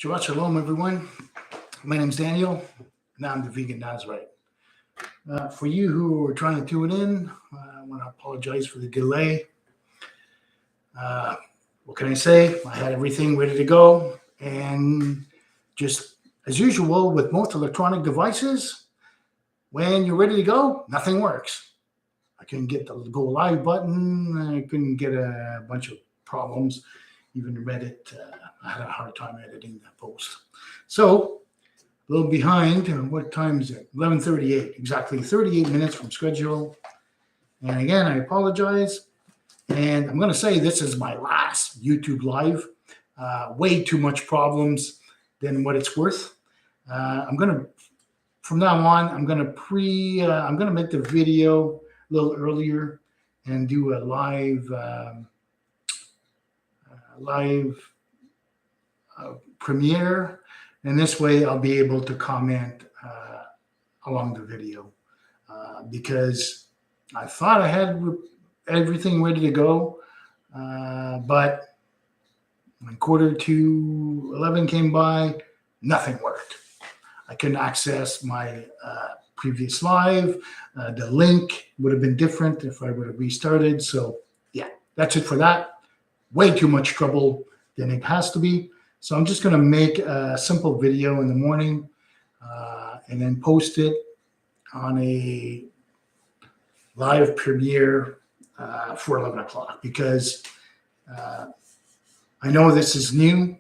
Shabbat Shalom, everyone. My name's Daniel, and I'm the Vegan Nazarite. For you who are trying to tune in, I want to apologize for the delay. What can I say? I had everything ready to go, and just as usual with most electronic devices, when you're ready to go, nothing works. I couldn't get the go live button. I couldn't get a bunch of problems. Even Reddit, I had a hard time editing that post. So a little behind. What time is it? 11:38. Exactly 38 minutes from schedule. And again, I apologize. And I'm going to say this is my last YouTube live. Way too much problems than what it's worth. From now on, I'm going to make the video a little earlier and do a live premiere, and this way I'll be able to comment along the video because I thought I had everything ready to go, but when 11:15 came by, nothing worked. I couldn't access my previous live. The link would have been different if I would have restarted. So yeah, that's it for that. Way too much trouble than it has to be. So I'm just going to make a simple video in the morning and then post it on a live premiere for 11 o'clock because I know this is new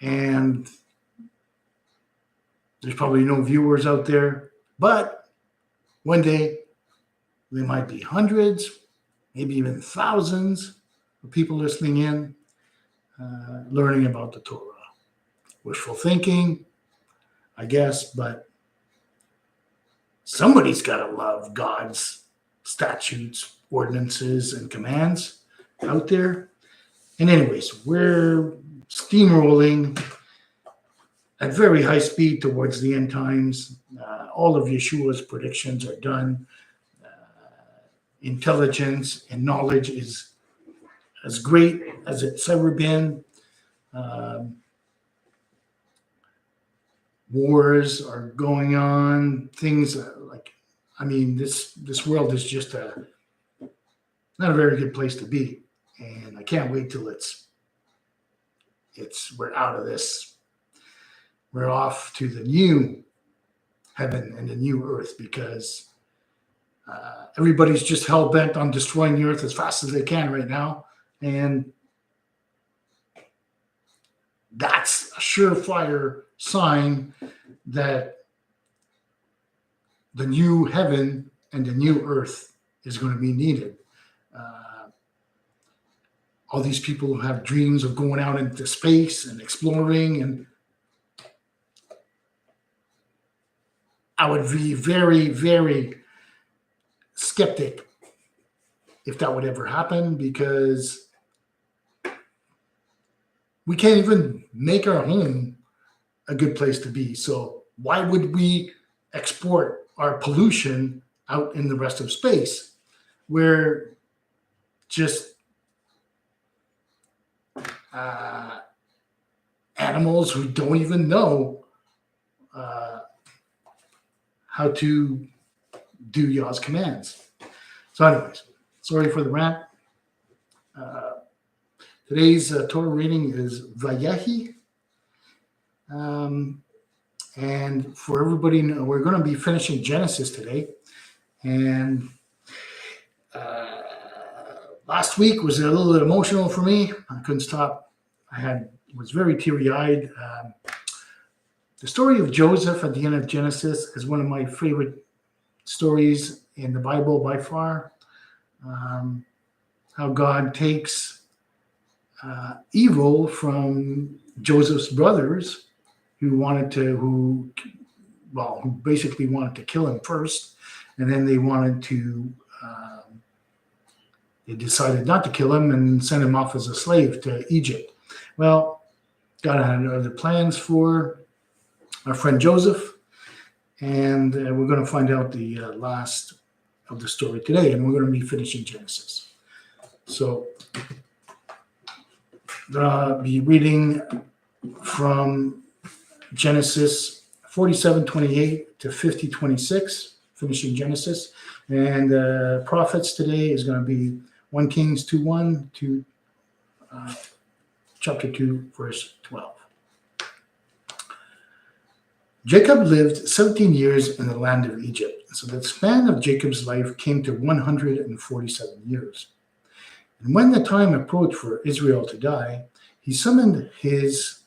and there's probably no viewers out there, but one day there might be hundreds, maybe even thousands of people listening in, learning about the Torah. Wishful thinking, I guess, but somebody's got to love God's statutes, ordinances, and commands out there. And anyways, we're steamrolling at very high speed towards the end times. All of Yeshua's predictions are done. Intelligence and knowledge is as great as it's ever been. Wars are going on. Things this world is just not a very good place to be. And I can't wait till we're out of this. We're off to the new heaven and the new earth because everybody's just hell bent on destroying the earth as fast as they can right now. And that's a surefire sign that the new heaven and the new earth is going to be needed. All these people who have dreams of going out into space and exploring, and I would be very, very skeptic if that would ever happen because we can't even make our home a good place to be. So why would we export our pollution out in the rest of space where just animals who don't even know how to do Yah's commands. So anyways, sorry for the rant. Today's Torah reading is Va-yehi. And for everybody, we're going to be finishing Genesis today. And last week was a little bit emotional for me. I couldn't stop. Was very teary-eyed. The story of Joseph at the end of Genesis is one of my favorite stories in the Bible by far. How God takes evil from Joseph's brothers who basically wanted to kill him first, and then they decided not to kill him and send him off as a slave to Egypt. Well, God had other plans for our friend Joseph, and we're going to find out the last of the story today, and we're going to be finishing Genesis. So I'm going to be reading from Genesis 47:28 to 50:26, finishing Genesis. And prophets today is going to be 1 Kings 2:1 to chapter 2, verse 12. Jacob lived 17 years in the land of Egypt, so the span of Jacob's life came to 147 years. And when the time approached for Israel to die, he summoned his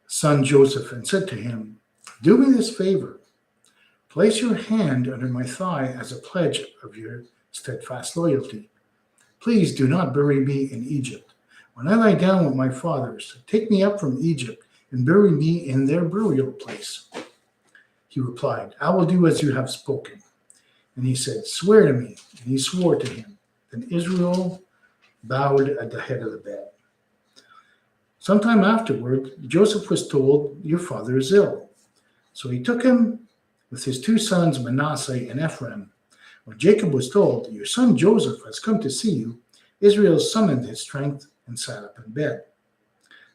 son Joseph and said to him, "Do me this favor. Place your hand under my thigh as a pledge of your steadfast loyalty. Please do not bury me in Egypt. When I lie down with my fathers, take me up from Egypt and bury me in their burial place." He replied, "I will do as you have spoken." And he said, "Swear to me." And he swore to him. Then Israel bowed at the head of the bed. Sometime afterward, Joseph was told, "Your father is ill." So he took him with his two sons, Manasseh and Ephraim. When Jacob was told, "Your son Joseph has come to see you," Israel summoned his strength and sat up in bed.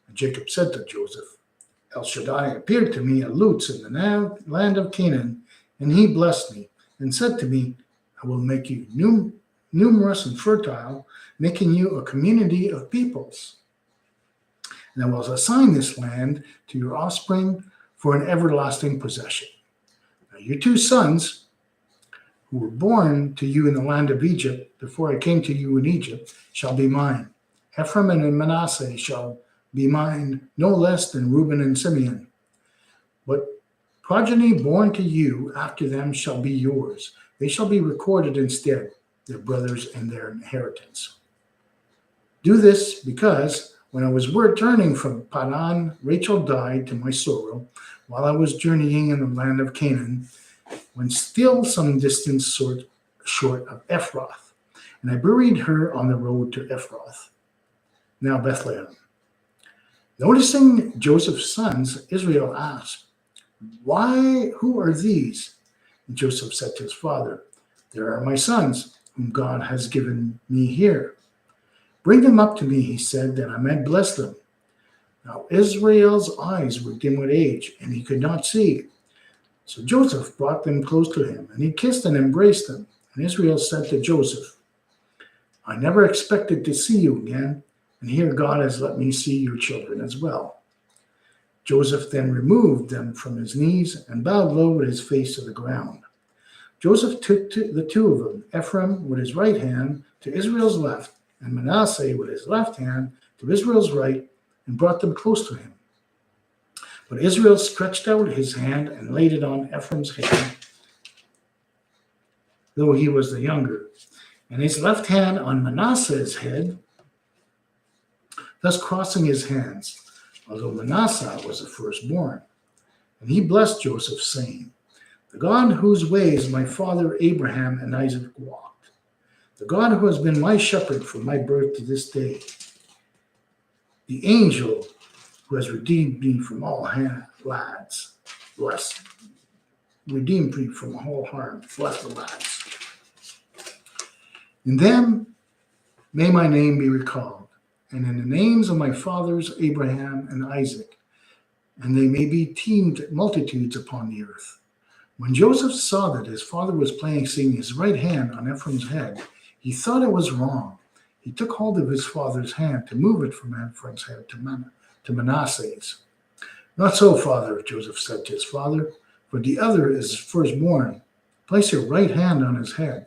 And Jacob said to Joseph, "El Shaddai appeared to me at Luz in the land of Canaan, and he blessed me and said to me, 'I will make you numerous and fertile, making you a community of peoples. And I will assign this land to your offspring for an everlasting possession. Now, your two sons, who were born to you in the land of Egypt, before I came to you in Egypt, shall be mine. Ephraim and Manasseh shall be mine, no less than Reuben and Simeon. But progeny born to you after them shall be yours. They shall be recorded instead, their brothers and their inheritance. Do this because when I was returning from Padan, Rachel died to my sorrow while I was journeying in the land of Canaan, when still some distance short of Ephrath. And I buried her on the road to Ephrath, now Bethlehem. Noticing Joseph's sons, Israel asked, Who are these? And Joseph said to his father, There are my sons, whom God has given me here. Bring them up to me, he said, that I might bless them. Now Israel's eyes were dim with age, and he could not see. So Joseph brought them close to him, and he kissed and embraced them. And Israel said to Joseph, I never expected to see you again, and here God has let me see your children as well. Joseph then removed them from his knees and bowed low with his face to the ground. Joseph took the two of them, Ephraim with his right hand to Israel's left, and Manasseh with his left hand to Israel's right, and brought them close to him. But Israel stretched out his hand and laid it on Ephraim's head, though he was the younger, and his left hand on Manasseh's head, thus crossing his hands, although Manasseh was the firstborn. And he blessed Joseph, saying, The God whose ways my father Abraham and Isaac walked, the God who has been my shepherd from my birth to this day, the angel who has redeemed me from all lads, redeemed me from all harm, bless the lads. In them may my name be recalled, and in the names of my fathers Abraham and Isaac, and they may be teemed multitudes upon the earth. When Joseph saw that his father was placing his right hand on Ephraim's head, he thought it was wrong. He took hold of his father's hand to move it from Ephraim's head to Manasseh's. Not so, father, Joseph said to his father, for the other is firstborn. Place your right hand on his head.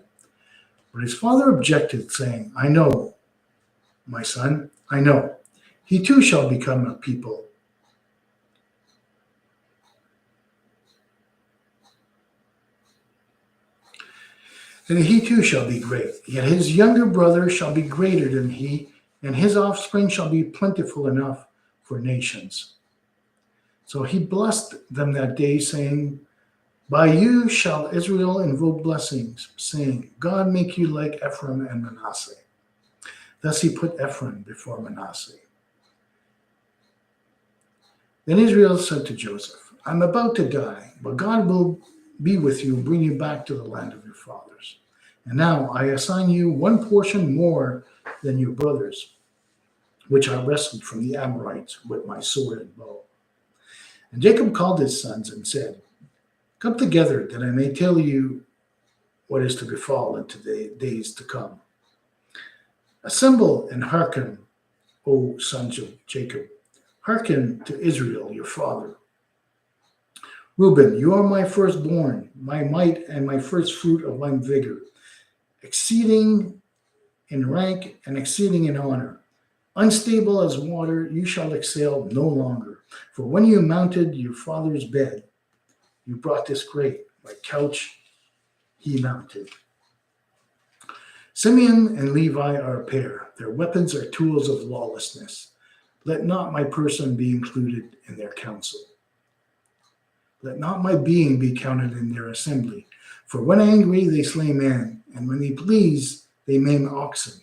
But his father objected, saying, I know, my son, I know. He too shall become a people. And he too shall be great. Yet his younger brother shall be greater than he, and his offspring shall be plentiful enough for nations. So he blessed them that day, saying, By you shall Israel invoke blessings, saying, God make you like Ephraim and Manasseh. Thus he put Ephraim before Manasseh. Then Israel said to Joseph, I'm about to die, but God will be with you and bring you back to the land of your fathers. And now I assign you one portion more than your brothers. which I wrestled from the Amorites with my sword and bow. And Jacob called his sons and said, Come together, that I may tell you what is to befall in the days to come. Assemble and hearken, O sons of Jacob. Hearken to Israel, your father. Reuben, you are my firstborn, my might and my first fruit of my vigor, exceeding in rank and exceeding in honor. Unstable as water, you shall excel no longer. For when you mounted your father's bed, you brought disgrace. My couch he mounted. Simeon and Levi are a pair. Their weapons are tools of lawlessness. Let not my person be included in their council. Let not my being be counted in their assembly. For when angry, they slay men, and when they please, they maim oxen.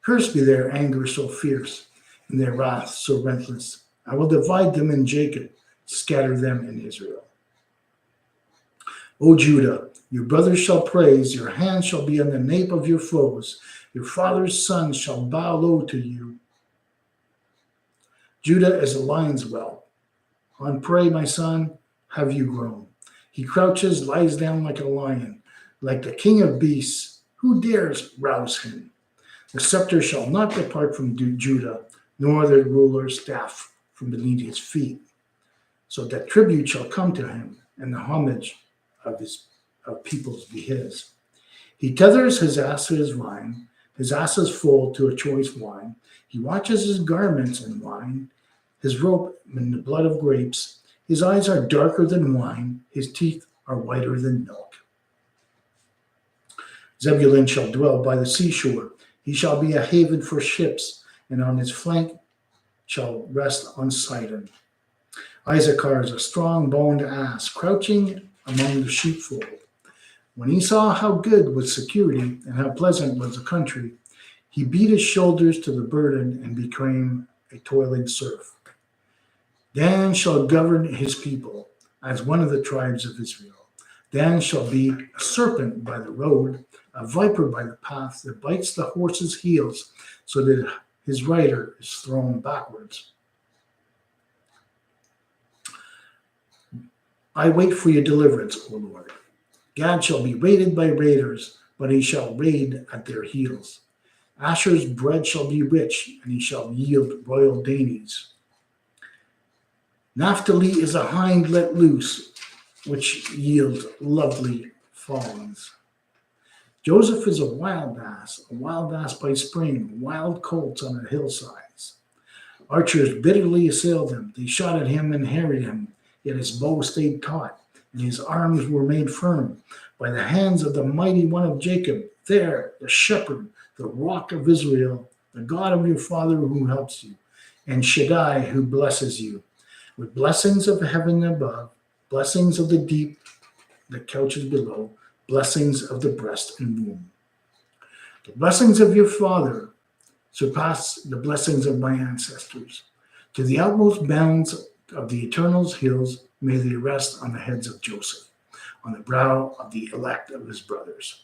Cursed be their anger so fierce, and their wrath so relentless. I will divide them in Jacob, scatter them in Israel. O Judah, your brothers shall praise, your hand shall be on the nape of your foes, your father's sons shall bow low to you. Judah is a lion's whelp. On prey, my son, have you grown. He crouches, lies down like a lion, like the king of beasts. Who dares rouse him? The scepter shall not depart from Judah, nor the ruler's staff from beneath his feet, so that tribute shall come to him, and the homage of peoples be his. He tethers his ass to his vine, his asses foal to a choice wine. He watches his garments in wine, his rope in the blood of grapes. His eyes are darker than wine, his teeth are whiter than milk. Zebulun shall dwell by the seashore. He shall be a haven for ships, and on his flank shall rest on Sidon. Issachar is a strong-boned ass, crouching among the sheepfold. When he saw how good was security and how pleasant was the country, he beat his shoulders to the burden and became a toiling serf. Dan shall govern his people as one of the tribes of Israel. Dan shall be a serpent by the road, a viper by the path that bites the horse's heels so that his rider is thrown backwards. I wait for your deliverance, O Lord. Gad shall be raided by raiders, but he shall raid at their heels. Asher's bread shall be rich, and he shall yield royal dainties. Naphtali is a hind let loose, which yields lovely fawns. Joseph is a wild ass by spring, wild colts on the hillsides. Archers bitterly assailed him. They shot at him and harried him, yet his bow stayed taut, and his arms were made firm by the hands of the mighty one of Jacob. There, the shepherd, the rock of Israel, the God of your father who helps you, and Shaddai who blesses you, with blessings of heaven above, blessings of the deep that couches below, blessings of the breast and womb. The blessings of your father surpass the blessings of my ancestors. To the utmost bounds of the eternal's hills may they rest on the heads of Joseph, on the brow of the elect of his brothers.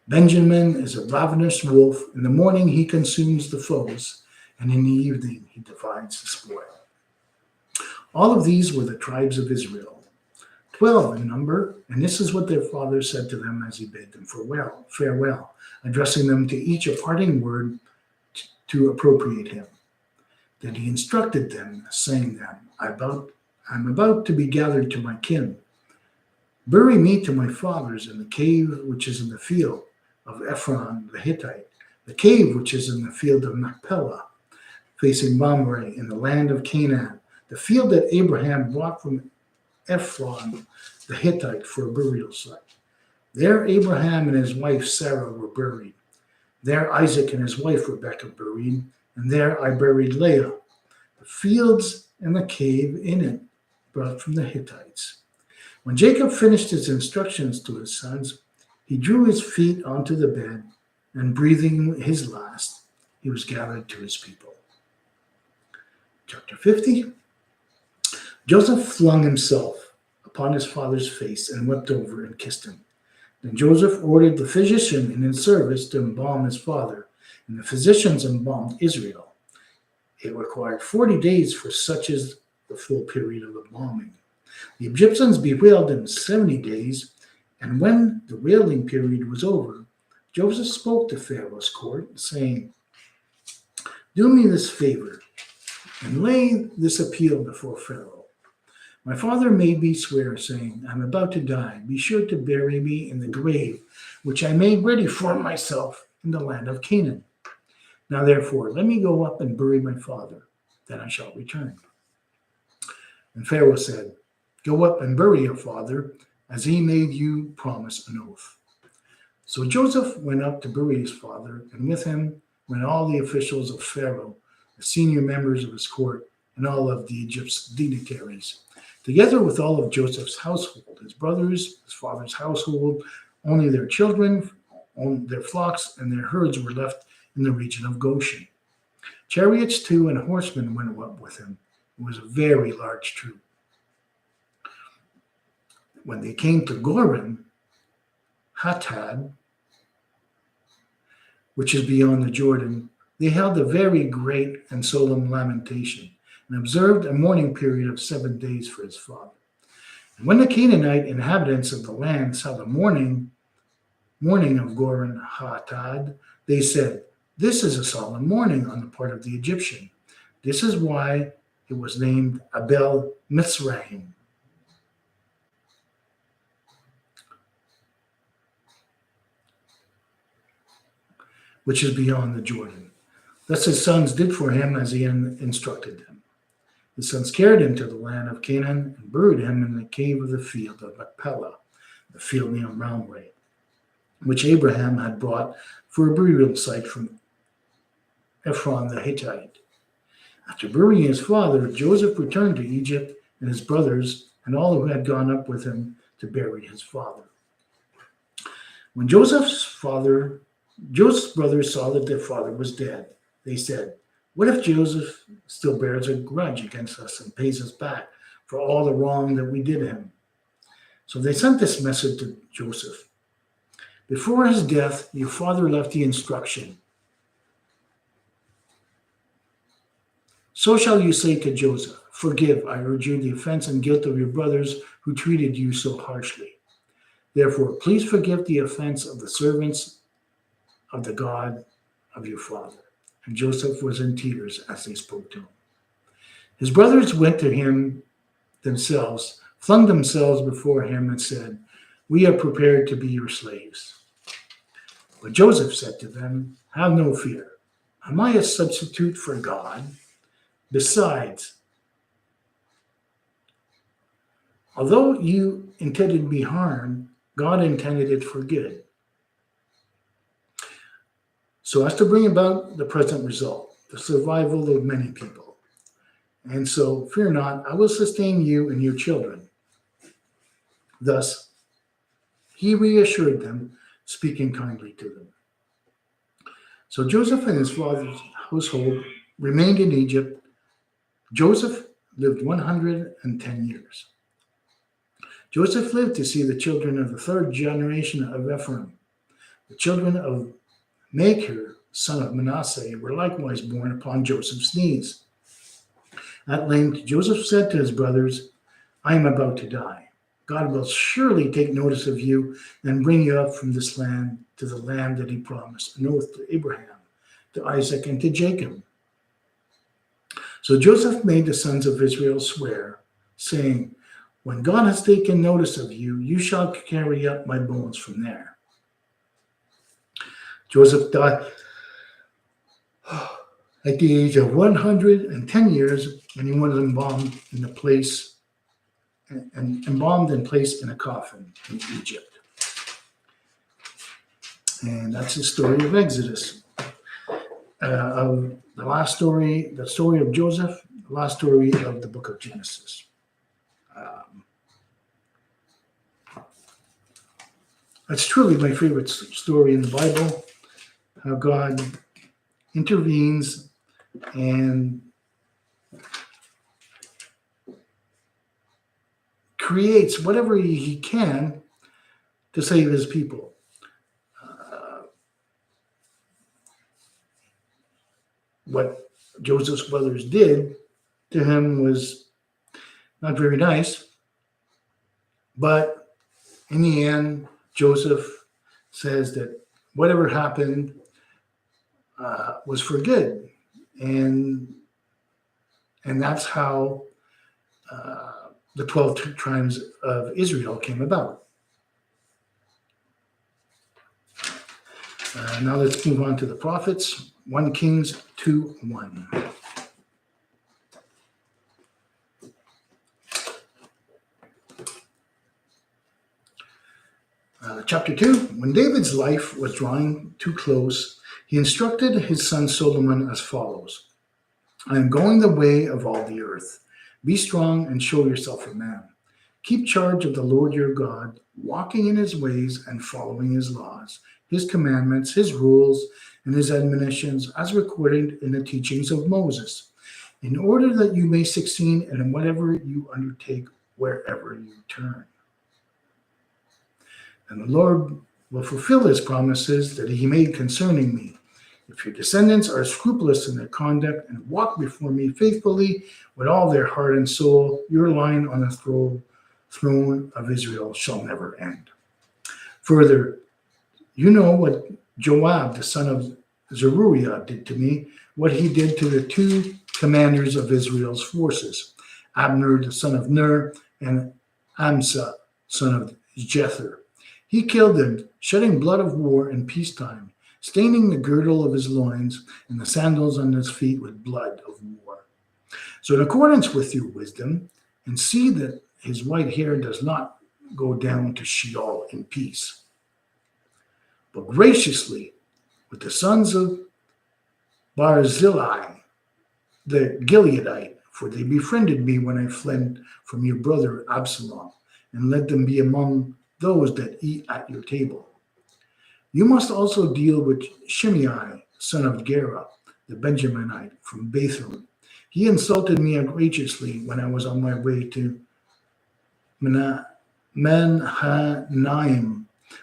Benjamin is a ravenous wolf. In the morning he consumes the foes, and in the evening he divides the spoil. All of these were the tribes of Israel, 12 in number, and this is what their father said to them as he bade them farewell, addressing them to each a parting word to appropriate him. Then he instructed them, saying them, I'm about to be gathered to my kin. Bury me to my fathers in the cave which is in the field of Ephron the Hittite, the cave which is in the field of Machpelah, facing Mamre in the land of Canaan, the field that Abraham bought from Ephron the Hittite for a burial site. There Abraham and his wife Sarah were buried. There Isaac and his wife Rebekah buried, and there I buried Leah. The fields and the cave in it brought from the Hittites. When Jacob finished his instructions to his sons, he drew his feet onto the bed, and breathing his last, he was gathered to his people. Chapter 50. Joseph flung himself upon his father's face and wept over and kissed him. Then Joseph ordered the physician in his service to embalm his father, and the physicians embalmed Israel. It required 40 days for such as the full period of embalming. The Egyptians bewailed him 70 days, and when the wailing period was over, Joseph spoke to Pharaoh's court, saying, "Do me this favor, and lay this appeal before Pharaoh. My father made me swear, saying, I'm about to die. Be sure to bury me in the grave which I made ready for myself in the land of Canaan. Now therefore, let me go up and bury my father, then I shall return." And Pharaoh said, "Go up and bury your father, as he made you promise an oath." So Joseph went up to bury his father, and with him went all the officials of Pharaoh, the senior members of his court, and all of the Egypt's dignitaries, together with all of Joseph's household, his brothers, his father's household. Only their children, their flocks, and their herds were left in the region of Goshen. Chariots too and horsemen went up with him. It was a very large troop. When they came to Goren, Hatad, which is beyond the Jordan, they held a very great and solemn lamentation and observed a mourning period of 7 days for his father. And when the Canaanite inhabitants of the land saw the mourning of Goren Hatad, they said, "This is a solemn mourning on the part of the Egyptian. This is why it was named Abel Mizraim." Which is beyond the Jordan. Thus his sons did for him as he instructed them. His sons carried him to the land of Canaan and buried him in the cave of the field of Machpelah, the field near Mamre, which Abraham had bought for a burial site from Ephron the Hittite. After burying his father, Joseph returned to Egypt, and his brothers and all who had gone up with him to bury his father. When Joseph's brothers saw that their father was dead, they said, "What if Joseph still bears a grudge against us and pays us back for all the wrong that we did him?" So they sent this message to Joseph. "Before his death, your father left the instruction. So shall you say to Joseph, 'Forgive, I urge you, the offense and guilt of your brothers who treated you so harshly. Therefore, please forgive the offense of the servants of the God of your father.'" And Joseph was in tears as they spoke to him. His brothers went to him themselves, flung themselves before him, and said, "We are prepared to be your slaves." But Joseph said to them, "Have no fear. Am I a substitute for God? Besides, although you intended me harm, God intended it for good, so as to bring about the present result, the survival of many people. And so, fear not, I will sustain you and your children." Thus, he reassured them, speaking kindly to them. So Joseph and his father's household remained in Egypt. Joseph lived 110 years. Joseph lived to see the children of the third generation of Ephraim. The children of Machir, son of Manasseh, were likewise born upon Joseph's knees. At length, Joseph said to his brothers, "I am about to die. God will surely take notice of you and bring you up from this land to the land that he promised an oath to Abraham, to Isaac, and to Jacob." So Joseph made the sons of Israel swear, saying, "When God has taken notice of you, you shall carry up my bones from there." Joseph died at the age of 110 years, and he was embalmed in placed in a coffin in Egypt. And that's the story of Exodus. The story of Joseph, the last story of the book of Genesis. That's truly my favorite story in the Bible, how God intervenes and creates whatever he can to save his people. what Joseph's brothers did to him was not very nice. But in the end, Joseph says that whatever happened was for good, and that's how the 12 tribes of Israel came about. Now let's move on to the prophets. 1 Kings 2:1. Chapter 2. When David's life was drawing too close, he instructed his son Solomon as follows: I am going the way of all the earth. Be strong and show yourself a man. Keep charge of the Lord your God, walking in his ways and following his laws, his commandments, his rules, and his admonitions as recorded in the teachings of Moses, in order that you may succeed in whatever you undertake wherever you turn. And the Lord will fulfill his promises that he made concerning me. If your descendants are scrupulous in their conduct and walk before me faithfully with all their heart and soul, your line on the throne of Israel shall never end. Further, you know what Joab, the son of Zeruiah, did to me, what he did to the 2 commanders of Israel's forces, Abner, the son of Ner, and Amasa, son of Jether. He killed them, shedding blood of war in peacetime, staining the girdle of his loins and the sandals on his feet with blood of war. So in accordance with your wisdom, and see that his white hair does not go down to Sheol in peace, but graciously with the sons of Barzillai, the Gileadite, for they befriended me when I fled from your brother Absalom, and let them be among those that eat at your table. You must also deal with Shimei, son of Gera, the Benjaminite from Bethlehem. He insulted me outrageously when I was on my way to Mahanaim,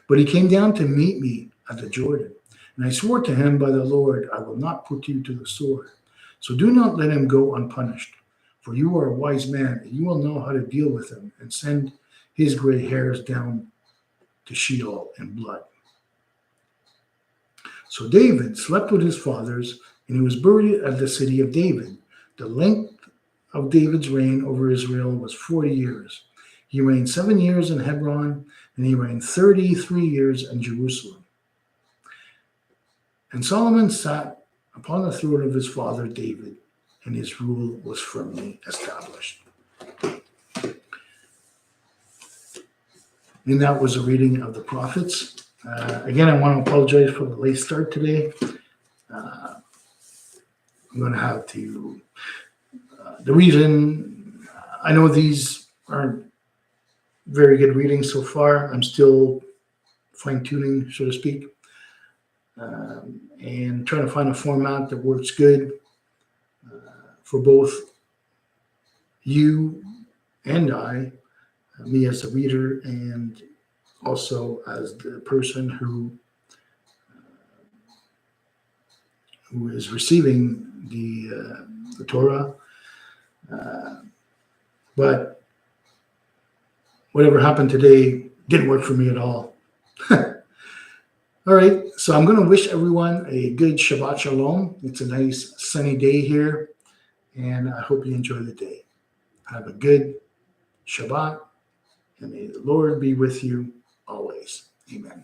but he came down to meet me at the Jordan. And I swore to him by the Lord, I will not put you to the sword. So do not let him go unpunished, for you are a wise man, and you will know how to deal with him and send his gray hairs down to Sheol in blood. So David slept with his fathers, and he was buried at the city of David. The length of David's reign over Israel was 40 years. He reigned 7 years in Hebron, and he reigned 33 years in Jerusalem. And Solomon sat upon the throne of his father David, and his rule was firmly established. And that was a reading of the prophets. Again, I want to apologize for the late start today. I'm going to have to, the reason, I know these aren't very good readings so far. I'm still fine-tuning, so to speak, and trying to find a format that works good for both you and I, me as a reader, and also as the person who is receiving the Torah. But whatever happened today didn't work for me at all. All right, so I'm going to wish everyone a good Shabbat Shalom. It's a nice sunny day here, and I hope you enjoy the day. Have a good Shabbat, and may the Lord be with you always. Amen.